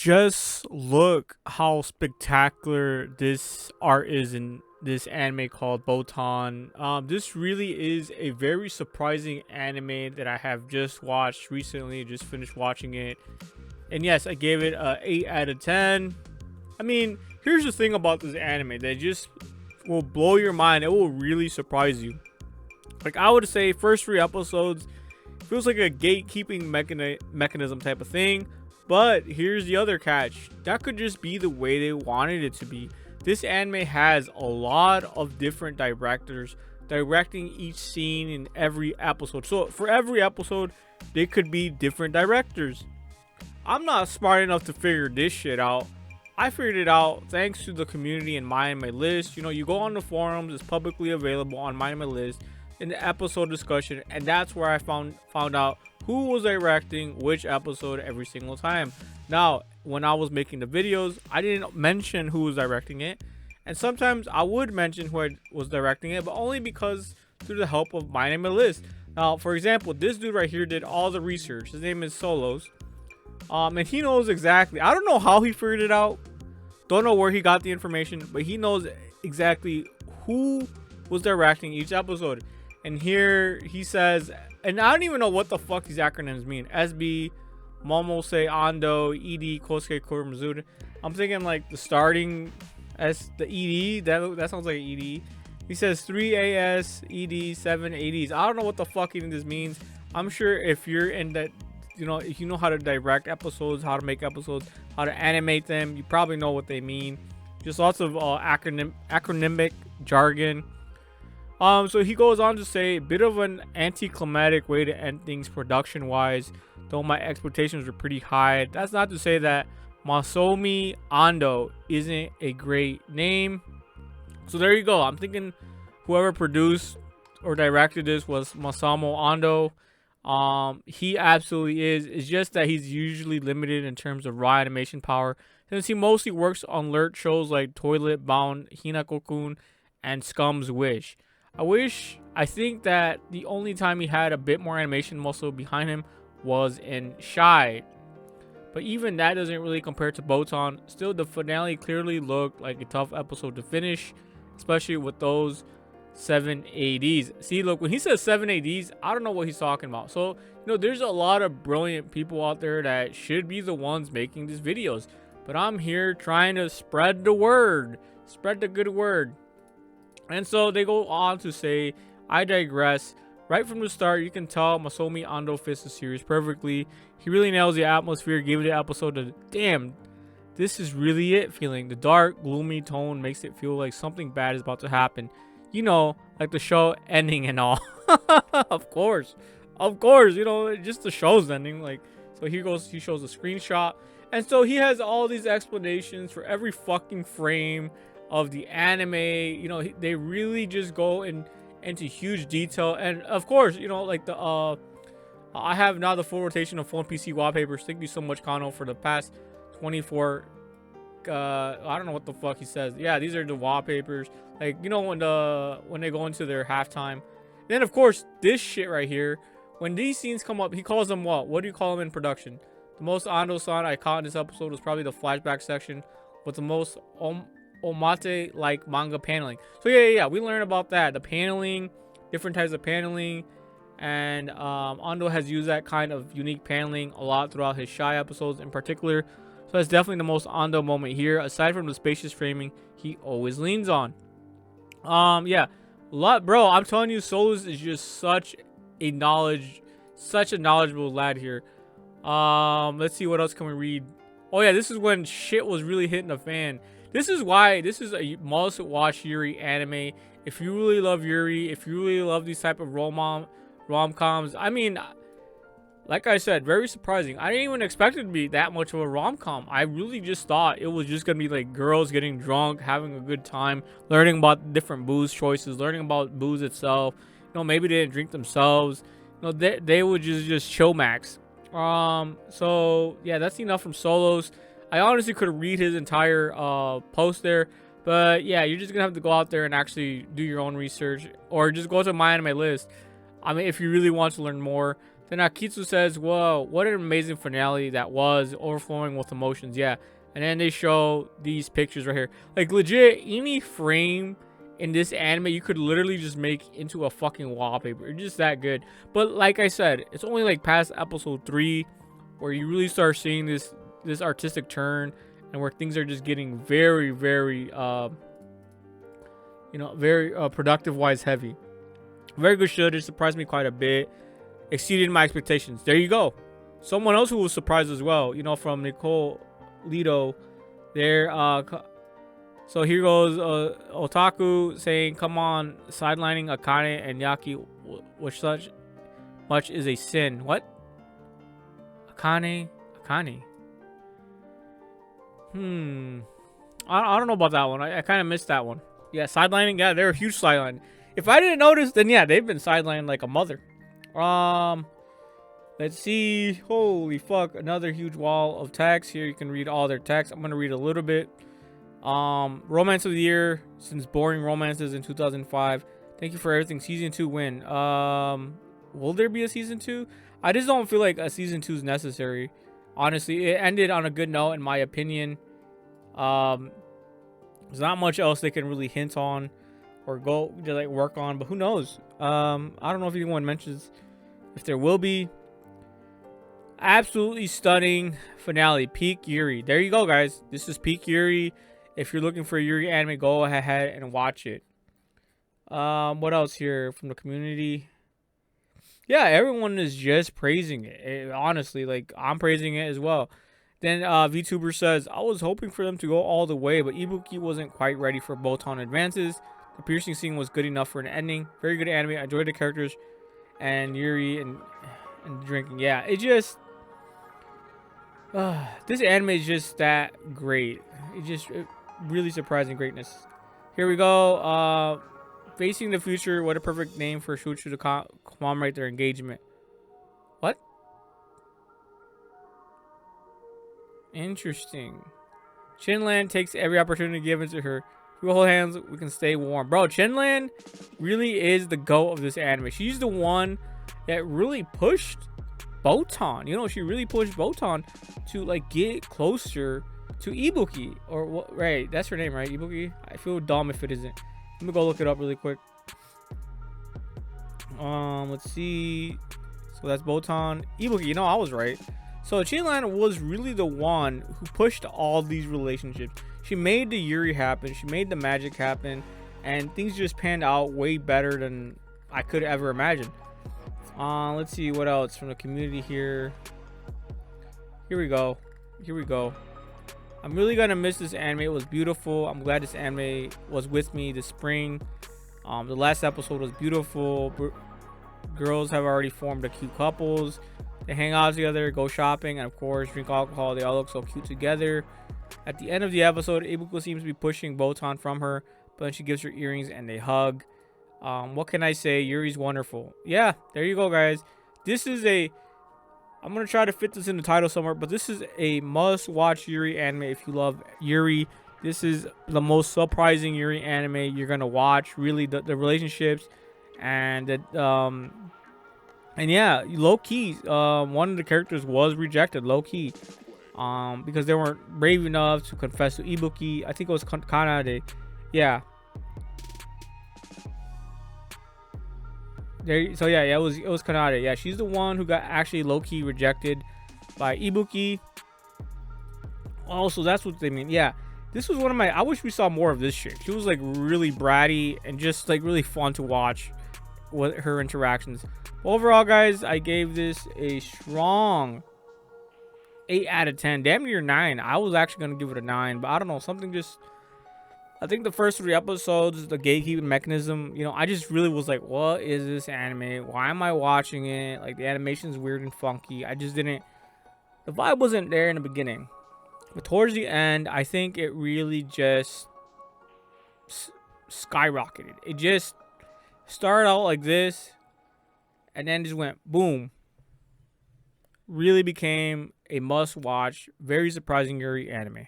Just look how spectacular this art is in this anime called Botan. This really is a very surprising anime that I have just watched recently. Just finished watching it, and yes, I gave it a 8 out of 10. I mean, here's the thing about this anime that just will blow your mind. It will really surprise you. Like I would say, first 3 episodes feels like a gatekeeping mechanism type of thing. But here's the other catch. That could just be the way they wanted it to be. This anime has a lot of different directors directing each scene in every episode. So for every episode, they could be different directors. I'm not smart enough to figure this shit out. I figured it out thanks to the community and Myanimelist. You know, you go on the forums, it's publicly available on Myanimelist in the episode discussion, and that's where I found out who was directing which episode every single time. Now, when I was making the videos, I didn't mention who was directing it, and sometimes I would mention who was directing it, but only because through the help of Myanimelist. Now, for example, this dude right here did all the research. His name is Solos, and he knows exactly. I don't know how he figured it out. Don't know where he got the information, but he knows exactly who was directing each episode. And here he says, and I don't even know what the fuck these acronyms mean. SB, Momose, Ando, ED, Kosuke, Kurumazuru. I'm thinking like the starting as the ED. That sounds like an ED. He says 3AS, ED, 7 ADs. I don't know what the fuck any of this means. I'm sure if you're in that, you know, if you know how to direct episodes, how to make episodes, how to animate them, you probably know what they mean. Just lots of acronymic jargon. So he goes on to say, a bit of an anticlimactic way to end things production wise, though my expectations were pretty high. That's not to say that Masaomi Ando isn't a great name. So there you go. I'm thinking whoever produced or directed this was Masamu Ando. He absolutely is. It's just that he's usually limited in terms of raw animation power, since he mostly works on alert shows like Toilet Bound, Hinako-kun, and Scum's Wish. I think that the only time he had a bit more animation muscle behind him was in Shy. But even that doesn't really compare to Botan. Still, the finale clearly looked like a tough episode to finish, especially with those 7 ADs. See, look, when he says 7 ADs, I don't know what he's talking about. So, you know, there's a lot of brilliant people out there that should be the ones making these videos. But I'm here trying to spread the word, spread the good word. And so they go on to say, I digress. Right from the start, you can tell Masaomi Ando fits the series perfectly. He really nails the atmosphere, giving the episode a damn, this is really it feeling. The dark, gloomy tone makes it feel like something bad is about to happen. You know, like the show ending and all. Of course, you know, just the show's ending. Like, so he shows a screenshot. And so he has all these explanations for every fucking frame of the anime. You know, they really just go into huge detail. And of course, you know, like the I have now the full rotation of phone PC wallpapers. Thank you so much, Kano, for the past 24 I don't know what the fuck he says. Yeah, these are the wallpapers. Like, you know, when they go into their halftime. Then of course this shit right here, when these scenes come up, he calls them what do you call them in production? The most Ando-san I caught in this episode was probably the flashback section with the most omate like manga paneling. So yeah, we learned about that, the paneling, different types of paneling, and Ando has used that kind of unique paneling a lot throughout his Shy episodes in particular. So that's definitely the most Ando moment here, aside from the spacious framing he always leans on. Yeah, bro, I'm telling you, Solus is just such a knowledgeable lad here. Let's see, what else can we read? Oh yeah, this is when shit was really hitting the fan. This is why this is a must watch Yuri anime. If you really love Yuri, if you really love these type of rom-coms, I mean, like I said, very surprising. I didn't even expect it to be that much of a rom-com. I really just thought it was just gonna be like girls getting drunk, having a good time, learning about different booze choices, learning about booze itself. You know, maybe they didn't drink themselves. You know, they would just chill max. So yeah, that's enough from Solos. I honestly could read his entire post there, but yeah, you're just gonna have to go out there and actually do your own research, or just go to Myanimelist. I mean, if you really want to learn more. Then Akitsu says, whoa, what an amazing finale that was, overflowing with emotions. Yeah. And then they show these pictures right here. Like, legit, any frame in this anime, you could literally just make into a fucking wallpaper. It's just that good. But like I said, it's only like past episode 3 where you really start seeing this artistic turn, and where things are just getting very, very, very productive wise heavy. Very good show. It surprised me quite a bit. Exceeded my expectations. There you go. Someone else who was surprised as well, from Nicole Lido there. So here goes Otaku saying, come on, sidelining Akane and Yaki with such much is a sin. What? Akane? I don't know about that one. I kind of missed that one. Yeah, sidelining. Yeah, they're a huge sideline. If I didn't notice, then yeah, they've been sidelining like a mother. Let's see. Holy fuck, another huge wall of text. Here you can read all their text. I'm gonna read a little bit. Romance of the year since boring romances in 2005. Thank you for everything. Season 2 win. Will there be a season 2? I just don't feel like a season 2 is necessary. Honestly, it ended on a good note in my opinion. There's not much else they can really hint on or go to like work on, but who knows? I don't know if anyone mentions if there will be. Absolutely stunning finale. Peak Yuri. There you go, guys. This is Peak Yuri. If you're looking for a Yuri anime, go ahead and watch it. What else here from the community? Yeah, everyone is just praising it. Honestly, like, I'm praising it as well. Then VTuber says, I was hoping for them to go all the way, but Ibuki wasn't quite ready for Botan advances. The piercing scene was good enough for an ending. Very good anime. I enjoyed the characters and Yuri and drinking. Yeah, it just... this anime is just that great. It really surprising greatness. Here we go. Facing the future. What a perfect name for Shuchu to commemorate their engagement. What? Interesting. Chinland takes every opportunity given to her. If we hold hands, we can stay warm. Bro, Chinland really is the GOAT of this anime. She's the one that really pushed Botan. She really pushed Botan to like get closer to Ibuki. Or what? Right, that's her name, right? Ibuki? I feel dumb if it isn't. Let me go look it up really quick. Let's see. So that's Botan. Ibuki, I was right. So Chinland was really the one who pushed all these relationships. She made the Yuri happen. She made the magic happen. And things just panned out way better than I could ever imagine. Let's see what else from the community here. Here we go. I'm really gonna miss this anime. It was beautiful. I'm glad this anime was with me this spring. The last episode was beautiful. Girls have already formed a cute couples. They hang out together, go shopping, and of course drink alcohol. They all look so cute together. At the end of the episode, Ibuko seems to be pushing Botan from her, but then she gives her earrings and they hug. What can I say? Yuri's wonderful. Yeah, there you go, guys. This is I'm gonna try to fit this in the title somewhere, but this is a must-watch Yuri anime if you love Yuri. This is the most surprising Yuri anime you're gonna watch. Really, the relationships and and yeah, low key. One of the characters was rejected, low key, because they weren't brave enough to confess to Ibuki. I think it was Kanade. Yeah. So yeah, it was Kanade. Yeah, she's the one who got actually low-key rejected by Ibuki. Also, that's what they mean. Yeah, this was one of my... I wish we saw more of this chick. She was like really bratty and just like really fun to watch with her interactions. Overall, guys, I gave this a strong 8 out of 10. Damn near 9. I was actually going to give it a 9, but I don't know. Something just... I think the first 3 episodes, the gatekeeping mechanism, I just really was like, what is this anime? Why am I watching it? Like, the animation's weird and funky. I just didn't... The vibe wasn't there in the beginning. But towards the end, I think it really just skyrocketed. It just started out like this, and then just went boom. Really became a must-watch, very surprising Yuri anime.